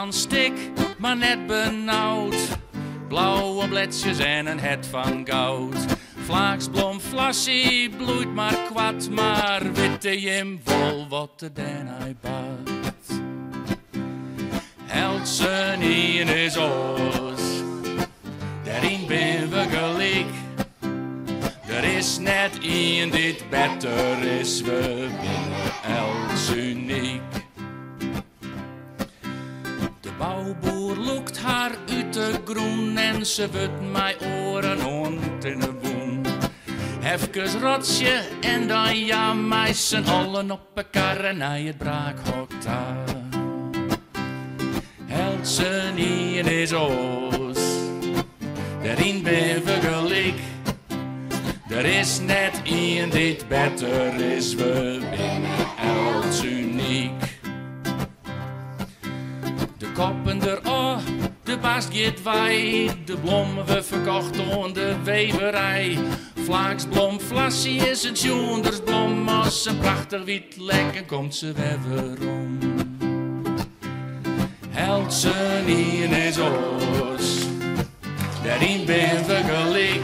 van stik, maar net benauwd. Blauwe bledjes en een het van goud. Vlaaksblom flassie bloeit maar kwad, maar witte jim vol wat de den hij baat. Held zijn in is oos, daarin ben we gelijk. Er is net een dit beter is, we binnen Els uniek. De bouwboer loekt haar uit de groen en ze wut mij oren ont in de boen. Even rotsje en dan ja mij z'n allen op elkaar en naar het braakhok daar. Held ze niet in is oos, daarin ben we gelijk. Er is net een dit beter is, we binnen Els uniek. De koppen er de baas gaat wij, de blommen we verkocht aan de weverij. Vlaaksblom flassie is een jondersblom, als een prachtig wit lekker komt ze weer om. Held ze niet in is oos, daarin ben we gelijk.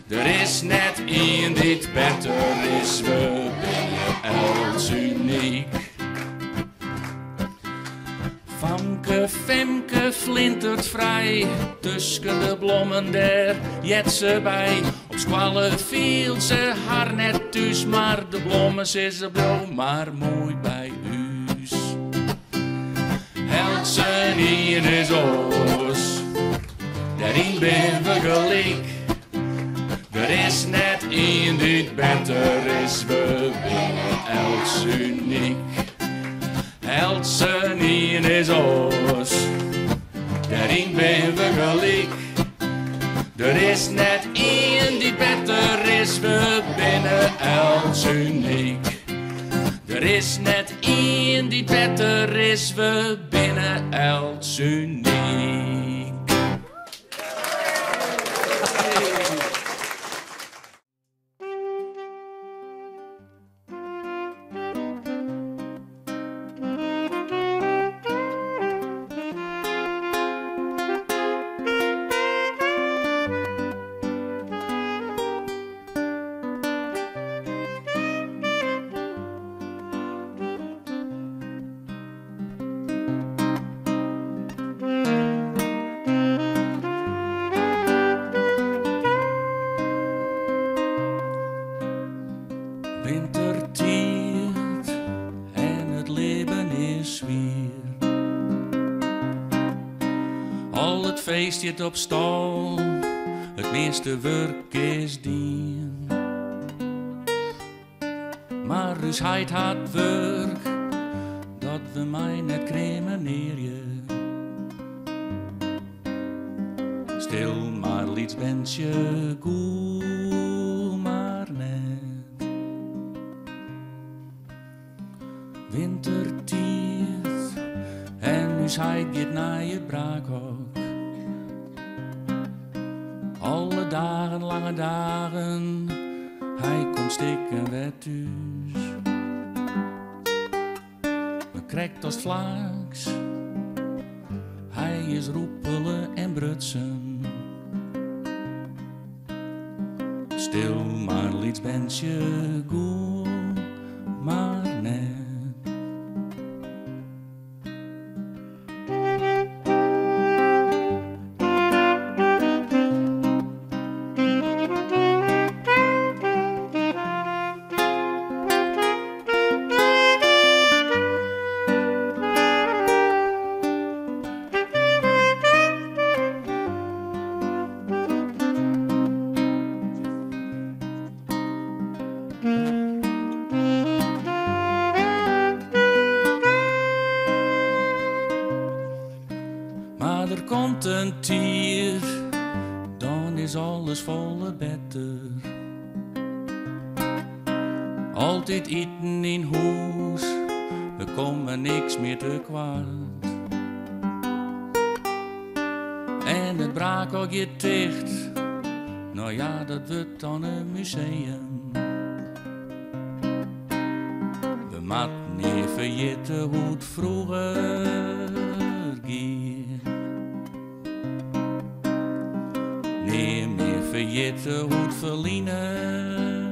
Er is net een dit beter is, we binnen Els uniek. Famke, Femke flintert vrij, tussen de blommen der jet ze bij. Op squalle viel ze haar net thuis, maar de blommen is er blauw, maar mooi bij huis. Held ze niet in is oos, daarin ben we gelijk. Er is net een dit beter is, we binnen Els uniek. Held ze niet is oos, daarin ben we gelijk. Er is net een die beter is, we binnen Els uniek. Er is net een die beter is, we binnen Els uniek. Wintertijd en het leven is weer. Al het feest zit op stal, het meeste werk is dien. Maar dus heit hard werk, dat we mij net cremeneren. Stil maar liets bentje koel, maar net. Wintertijd en nu hij gaat naar je braakhok. Alle dagen, lange dagen, hij komt stikken weer thuis. Me krijgt als vlaaks, hij is roepelen en brutsen. Stil maar liets bentje goe, maar net. Maar er komt een tier, dan is alles volle beter. Altijd eten in huis, we komen niks meer te kwaad. En het braakhok je dicht, nou ja, dat wordt dan een museum. We matten even jitten hoe het vroeger keer. Neem meer verjitten hoe het verliezen.